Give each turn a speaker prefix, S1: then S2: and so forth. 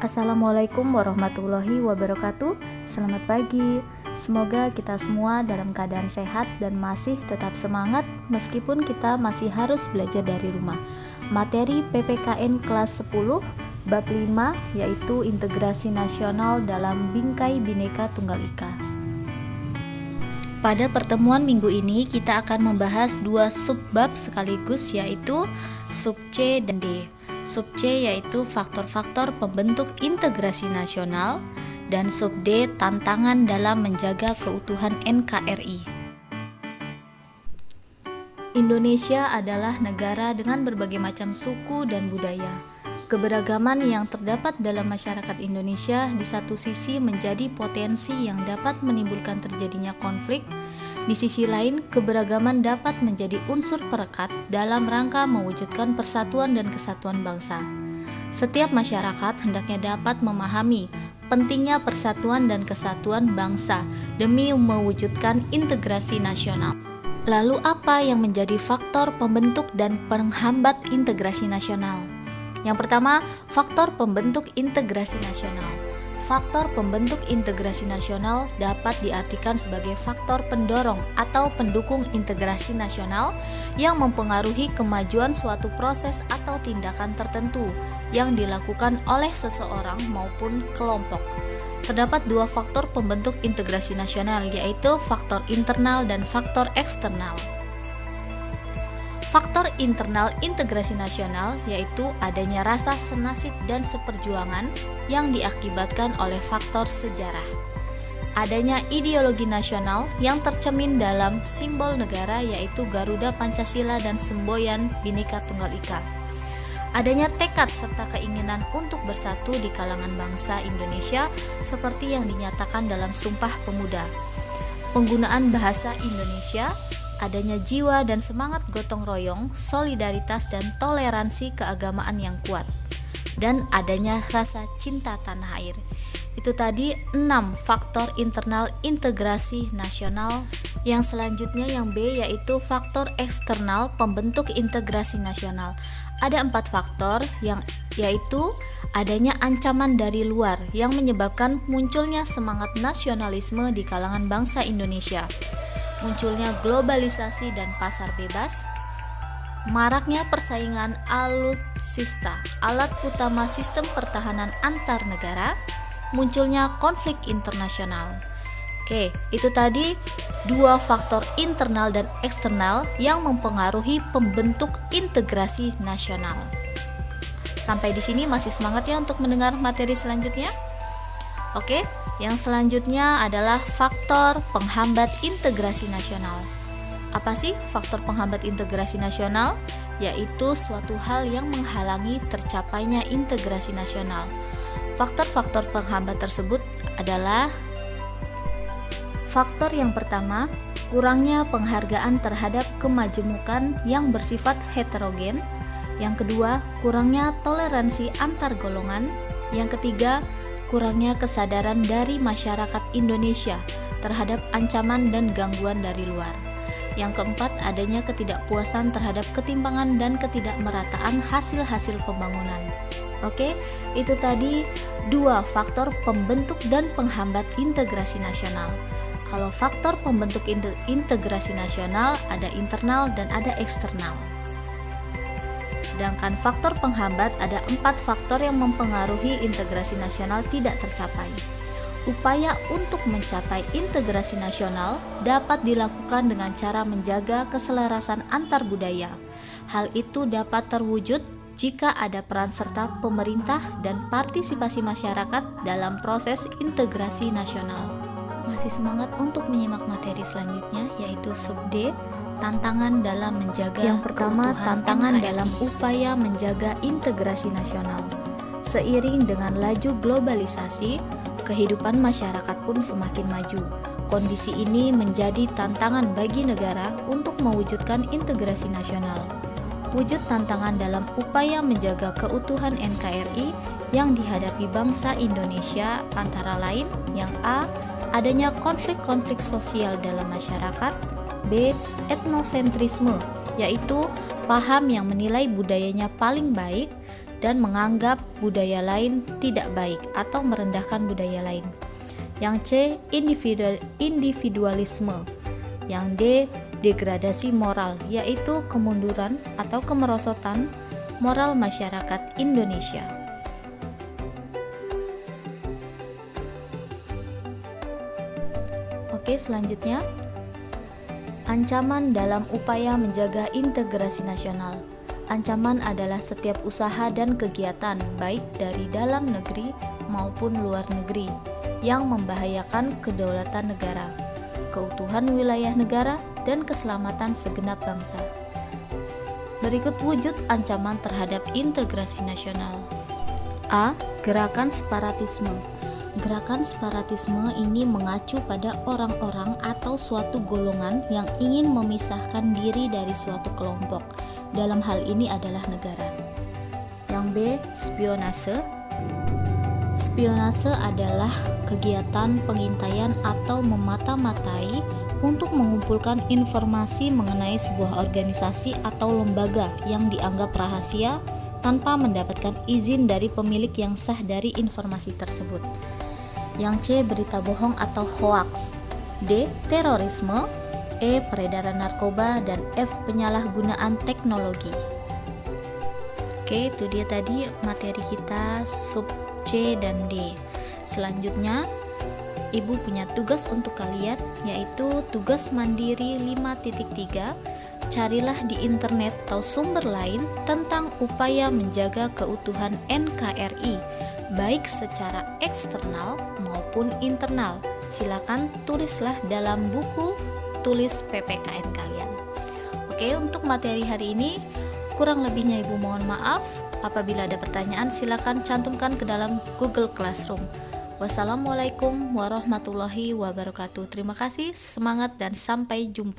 S1: Assalamualaikum warahmatullahi wabarakatuh. Selamat pagi. Semoga kita semua dalam keadaan sehat dan masih tetap semangat meskipun kita masih harus belajar dari rumah. Materi PPKN kelas 10 bab 5 yaitu integrasi nasional dalam bingkai Bhinneka Tunggal Ika. Pada pertemuan minggu ini kita akan membahas dua subbab sekaligus yaitu sub C dan D. Sub C yaitu faktor-faktor pembentuk integrasi nasional dan sub D tantangan dalam menjaga keutuhan NKRI. Indonesia adalah negara dengan berbagai macam suku dan budaya. Keberagaman yang terdapat dalam masyarakat Indonesia di satu sisi menjadi potensi yang dapat menimbulkan terjadinya konflik. Di sisi lain, keberagaman dapat menjadi unsur perekat dalam rangka mewujudkan persatuan dan kesatuan bangsa. Setiap masyarakat hendaknya dapat memahami pentingnya persatuan dan kesatuan bangsa demi mewujudkan integrasi nasional. Lalu apa yang menjadi faktor pembentuk dan penghambat integrasi nasional? Yang pertama, faktor pembentuk integrasi nasional. Faktor pembentuk integrasi nasional dapat diartikan sebagai faktor pendorong atau pendukung integrasi nasional yang mempengaruhi kemajuan suatu proses atau tindakan tertentu yang dilakukan oleh seseorang maupun kelompok. Terdapat dua faktor pembentuk integrasi nasional, yaitu faktor internal dan faktor eksternal. Faktor internal integrasi nasional yaitu adanya rasa senasib dan seperjuangan yang diakibatkan oleh faktor sejarah. Adanya ideologi nasional yang tercermin dalam simbol negara yaitu Garuda Pancasila dan semboyan Bhinneka Tunggal Ika. Adanya tekad serta keinginan untuk bersatu di kalangan bangsa Indonesia seperti yang dinyatakan dalam Sumpah Pemuda. Penggunaan bahasa Indonesia, adanya jiwa dan semangat gotong royong, solidaritas dan toleransi keagamaan yang kuat, dan adanya rasa cinta tanah air. Itu tadi 6 faktor internal integrasi nasional. Yang selanjutnya yang B yaitu faktor eksternal pembentuk integrasi nasional. Ada 4 faktor yaitu adanya ancaman dari luar yang menyebabkan munculnya semangat nasionalisme di kalangan bangsa Indonesia. Munculnya globalisasi dan pasar bebas, maraknya persaingan alutsista, alat utama sistem pertahanan antar negara, munculnya konflik internasional. Oke, itu tadi dua faktor internal dan eksternal yang mempengaruhi pembentuk integrasi nasional. Sampai di sini masih semangat ya untuk mendengar materi selanjutnya? Oke, yang selanjutnya adalah faktor penghambat integrasi nasional. Apa sih faktor penghambat integrasi nasional? Yaitu suatu hal yang menghalangi tercapainya integrasi nasional. Faktor-faktor penghambat tersebut adalah faktor yang pertama, kurangnya penghargaan terhadap kemajemukan yang bersifat heterogen. Yang kedua, kurangnya toleransi antar golongan. Yang ketiga, kurangnya kesadaran dari masyarakat Indonesia terhadap ancaman dan gangguan dari luar. Yang keempat, adanya ketidakpuasan terhadap ketimpangan dan ketidakmerataan hasil-hasil pembangunan. Oke, itu tadi dua faktor pembentuk dan penghambat integrasi nasional. Kalau faktor pembentuk integrasi nasional ada internal dan ada eksternal. Sedangkan faktor penghambat ada 4 faktor yang mempengaruhi integrasi nasional tidak tercapai. Upaya untuk mencapai integrasi nasional dapat dilakukan dengan cara menjaga keselarasan antar budaya. Hal itu dapat terwujud jika ada peran serta pemerintah dan partisipasi masyarakat dalam proses integrasi nasional. Masih semangat untuk menyimak materi selanjutnya yaitu sub D, tantangan dalam menjaga yang pertama, tantangan NKRI dalam upaya menjaga integrasi nasional. Seiring dengan laju globalisasi, kehidupan masyarakat pun semakin maju. Kondisi ini menjadi tantangan bagi negara untuk mewujudkan integrasi nasional. Wujud tantangan dalam upaya menjaga keutuhan NKRI yang dihadapi bangsa Indonesia antara lain yang A, adanya konflik-konflik sosial dalam masyarakat. B. Etnosentrisme, yaitu paham yang menilai budayanya paling baik dan menganggap budaya lain tidak baik atau merendahkan budaya lain. Yang C, individualisme. Yang D, degradasi moral, yaitu kemunduran atau kemerosotan moral masyarakat Indonesia. Oke, selanjutnya, ancaman dalam upaya menjaga integrasi nasional. Ancaman adalah setiap usaha dan kegiatan, baik dari dalam negeri maupun luar negeri, yang membahayakan kedaulatan negara, keutuhan wilayah negara, dan keselamatan segenap bangsa. Berikut wujud ancaman terhadap integrasi nasional. A. Gerakan separatisme. Gerakan separatisme ini mengacu pada orang-orang atau suatu golongan yang ingin memisahkan diri dari suatu kelompok. Dalam hal ini adalah negara. Yang B. Spionase. Spionase adalah kegiatan pengintaian atau memata-matai untuk mengumpulkan informasi mengenai sebuah organisasi atau lembaga yang dianggap rahasia tanpa mendapatkan izin dari pemilik yang sah dari informasi tersebut. Yang C. Berita bohong atau hoaks. D. Terorisme. E. Peredaran narkoba. Dan F. Penyalahgunaan teknologi. Oke, itu dia tadi materi kita sub C dan D. Selanjutnya, Ibu punya tugas untuk kalian, yaitu tugas mandiri 5.3. Carilah di internet atau sumber lain tentang upaya menjaga keutuhan NKRI, baik secara eksternal maupun internal. Silakan tulislah dalam buku tulis PPKN kalian. Oke, untuk materi hari ini kurang lebihnya Ibu mohon maaf. Apabila ada pertanyaan, silakan cantumkan ke dalam Google Classroom. Wassalamualaikum warahmatullahi wabarakatuh. Terima kasih, semangat, dan sampai jumpa.